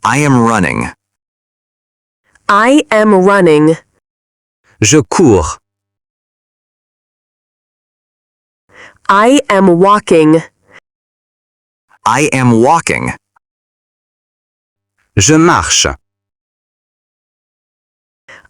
I am running. I am running. Je cours. I am walking. I am walking. Je marche.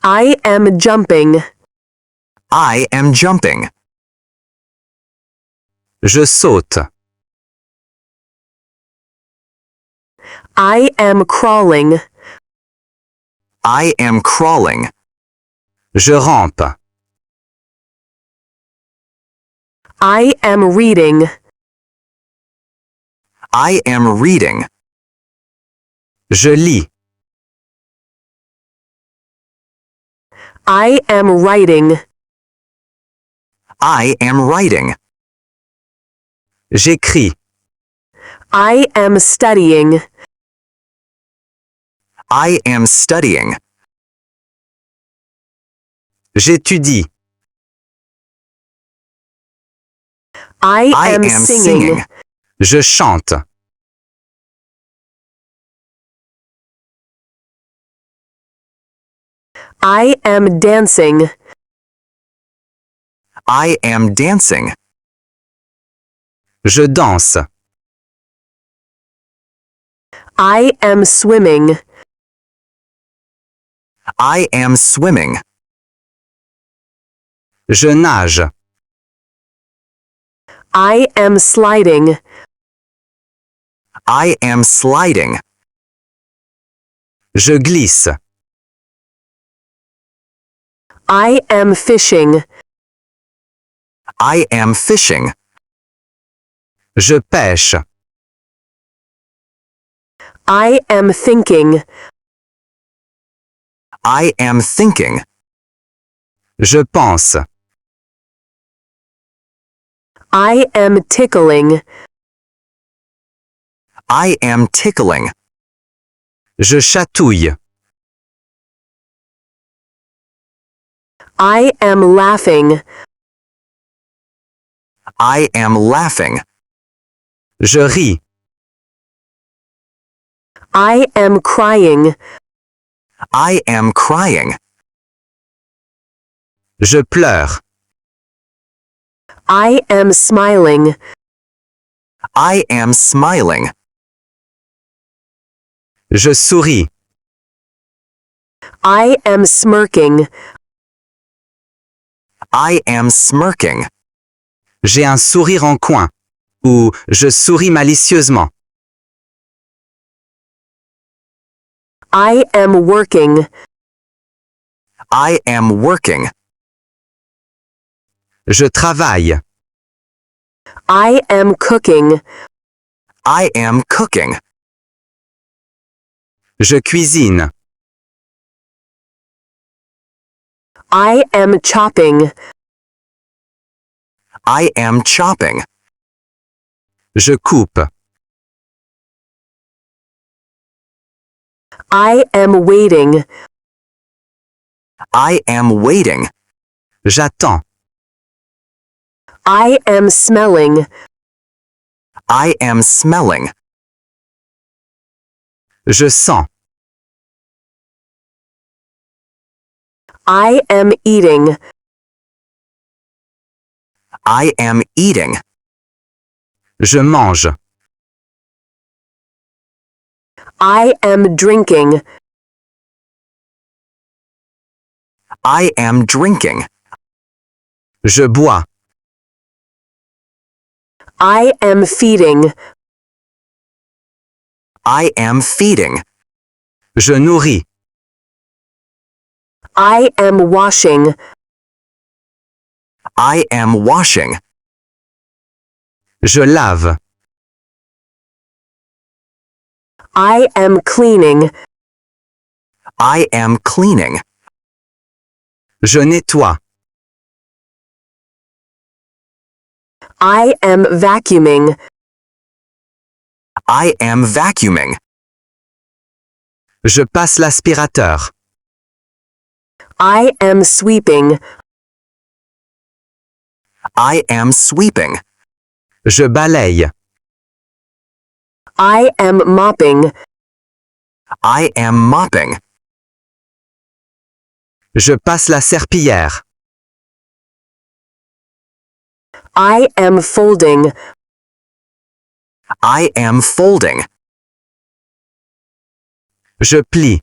I am jumping. I am jumping. Je saute. I am crawling. I am crawling. Je rampe. I am reading. I am reading. Je lis. I am writing. I am writing. J'écris. I am studying. I am studying. J'étudie. I I am am singing. singing. Je chante. I am dancing. I am dancing. Je danse. I am swimming. I am swimming. Je nage. I am sliding. I am sliding. Je glisse. I am fishing. I am fishing. Je pêche. I am thinking. I am thinking. Je pense. I am tickling. I am tickling. Je chatouille. I am laughing. I am laughing. Je ris. I am crying. I am crying. Je pleure. I am smiling. I am smiling. Je souris. I am smirking. I am smirking. J'ai un sourire en coin. Ou je souris malicieusement. I am working. I am working. Je travaille. I am cooking. I am cooking. Je cuisine. I am chopping. I am chopping. Je coupe. I am waiting. I am waiting. J'attends. I am smelling. I am smelling. Je sens. I am eating. I am eating. Je mange. I am drinking. I am drinking. Je bois. I am feeding. I am feeding. Je nourris. I am washing. I am washing. Je lave. I am cleaning. I am cleaning. Je nettoie. I am vacuuming. I am vacuuming. Je passe l'aspirateur. I am sweeping. I am sweeping. Je balaye. I am mopping. I am mopping. Je passe la serpillière. I am folding. I am folding. Je plie.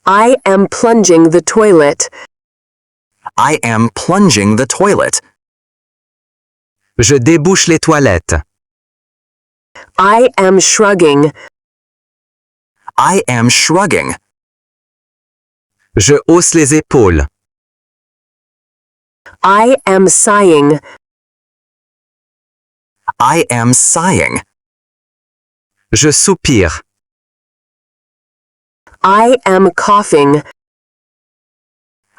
I am plunging the toilet. I am plunging the toilet. Je débouche les toilettes. I am shrugging. I am shrugging. Je hausse les épaules. I am sighing. I am sighing. Je soupire. I am coughing.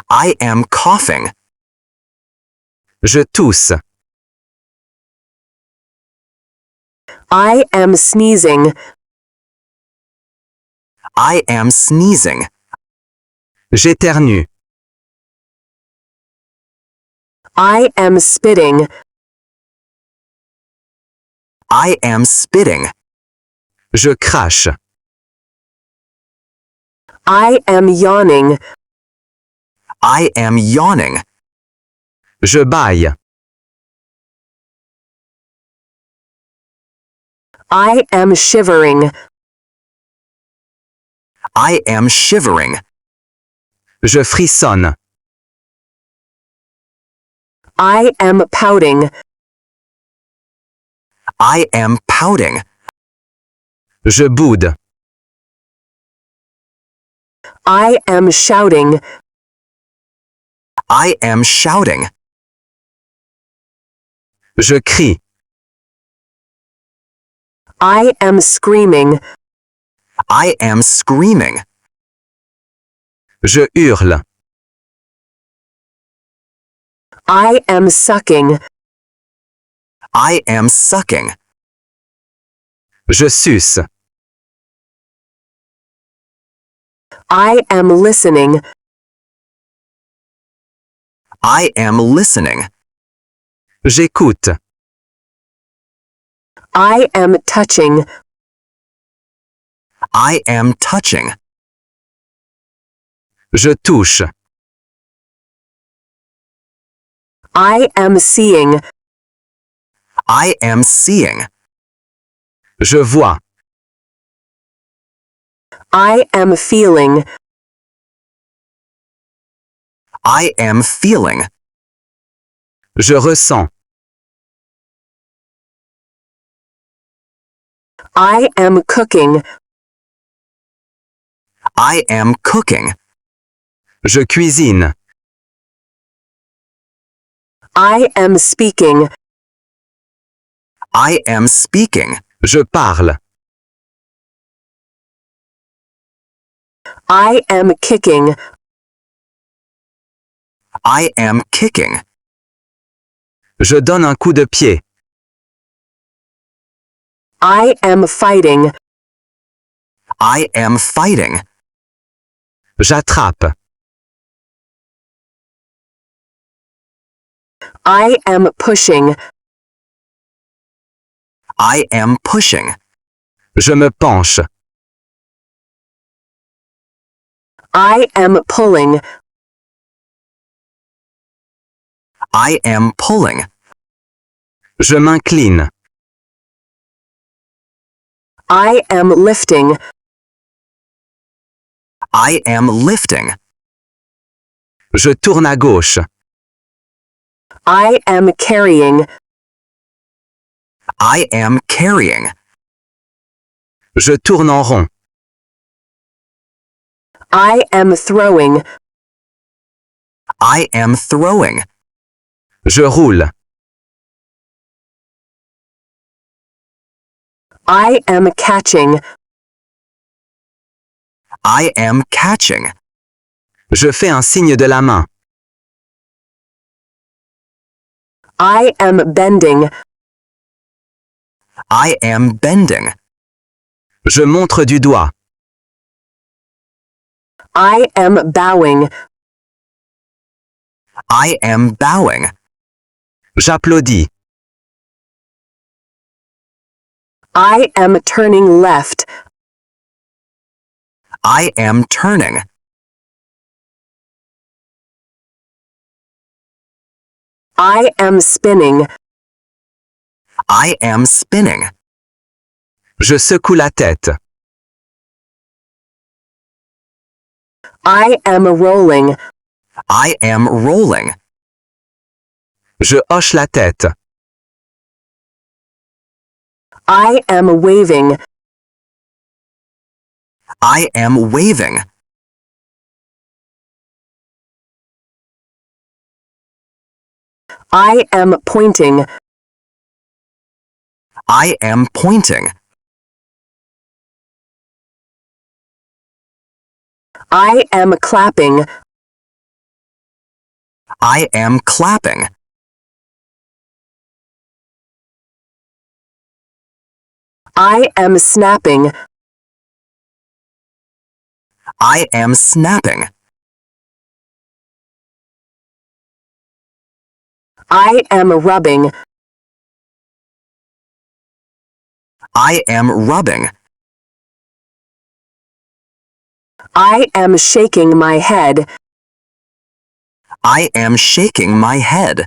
I am coughing. Je tousse. I am sneezing. I am sneezing. J'éternue. I am spitting. I am spitting. Je crache. I am yawning. I am yawning. Je bâille. I am shivering. I am shivering. Je frissonne. I am pouting. I am pouting. Je boude. I am shouting. I am shouting. Je crie. I am screaming. I am screaming. Je hurle. I am sucking. I am sucking. Je suce. I am listening. I am listening. J'écoute. I am touching. I am touching. Je touche. I am seeing. I am seeing. Je vois. I am feeling. I am feeling. Je ressens. I am cooking. I am cooking. Je cuisine. I am speaking. I am speaking. Je parle. I am kicking. I am kicking. Je donne un coup de pied. I am fighting. I am fighting. J'attrape. I am pushing. I am pushing. Je me penche. I am pulling. I am pulling. Je m'incline. I am lifting. I am lifting. Je tourne à gauche. I am carrying. I am carrying. Je tourne en rond. I am throwing. I am throwing. Je roule. I am catching. I am catching. Je fais un signe de la main. I am bending. I am bending. Je montre du doigt. I am bowing. I am bowing. J'applaudis. I am turning left. I am turning. I am spinning. I am spinning. Je secoue la tête. I am rolling. I am rolling. Je hoche la tête. I am waving. I am waving. I am pointing. I am pointing. I am clapping. I am clapping. I am snapping. I am snapping. I am rubbing. I am rubbing. I am shaking my head. I am shaking my head.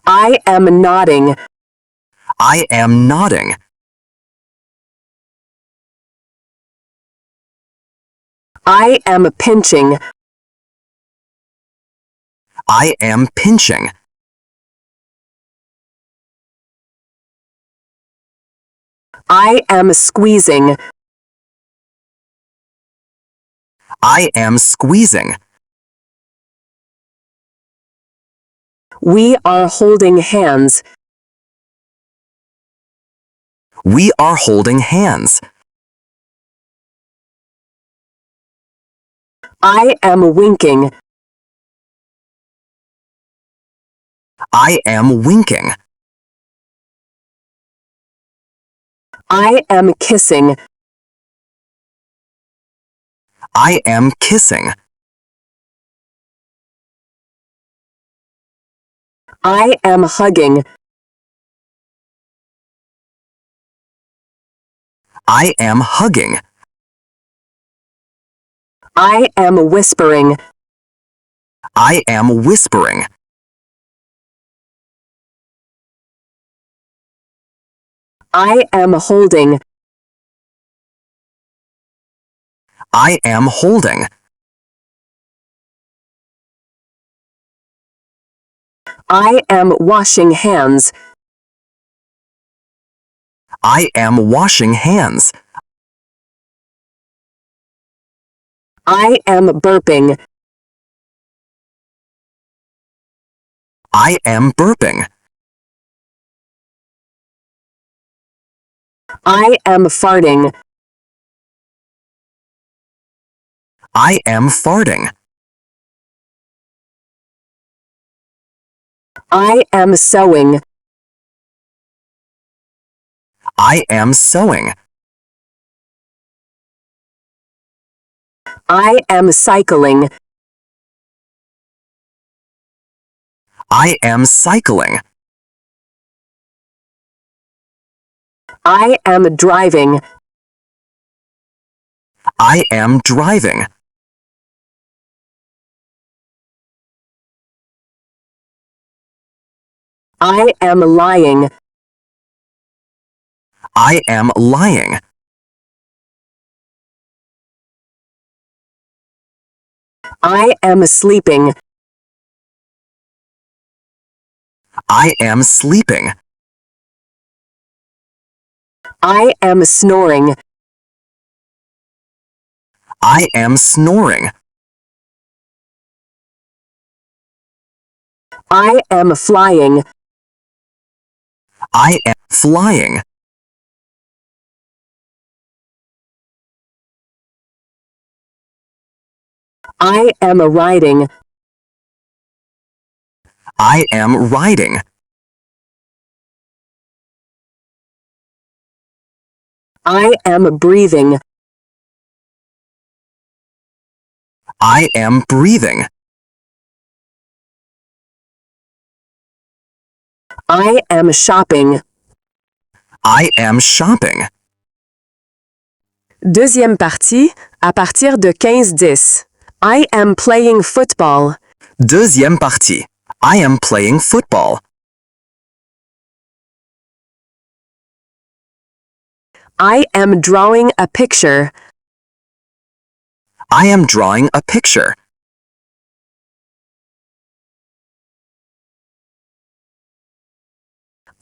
I am nodding. I am nodding. I am pinching. I am pinching. I am squeezing. I am squeezing. We are holding hands. We are holding hands. I am winking. I am winking. I am kissing. I am kissing. I am hugging. I am hugging. I am whispering. I am whispering. I am holding. I am holding. I am washing hands. I am washing hands. I am burping. I am burping. I am farting. I am farting. I am sewing. I am sewing. I am cycling. I am cycling. I am driving. I am driving. I am lying. I am lying. I am sleeping. I am sleeping. I am snoring. I am snoring. I am flying. I am flying. I am riding. I am riding. I am breathing. I am breathing. I am shopping. I am shopping. Deuxième partie, à partir de 15-10. I am playing football. Deuxième partie. I am playing football. I am drawing a picture. I am drawing a picture.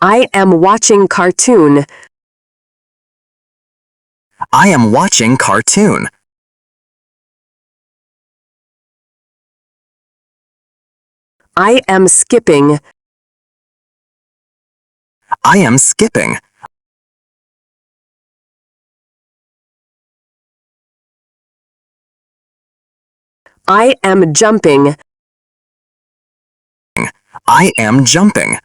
I am watching cartoon. I am watching cartoon. I am skipping. I am skipping. I am jumping. I am jumping.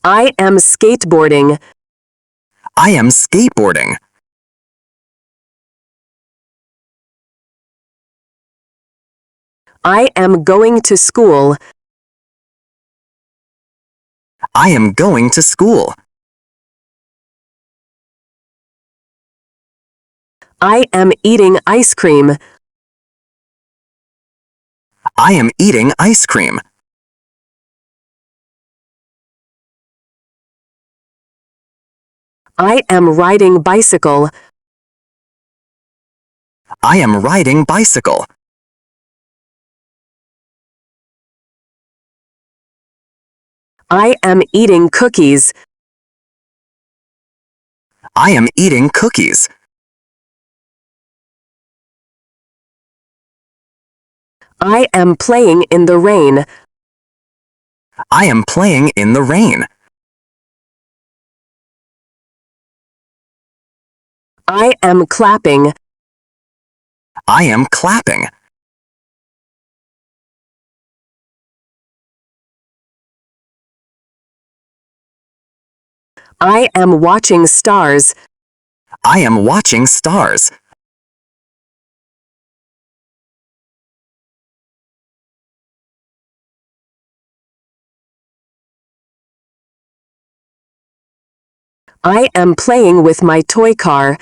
I am skateboarding. I am skateboarding. I am going to school. I am going to school. I am eating ice cream. I am eating ice cream. I am riding bicycle. I am riding bicycle. I am eating cookies. I am eating cookies. I am playing in the rain. I am playing in the rain. I am clapping. I am clapping. I am watching stars. I am watching stars. I am playing with my toy car.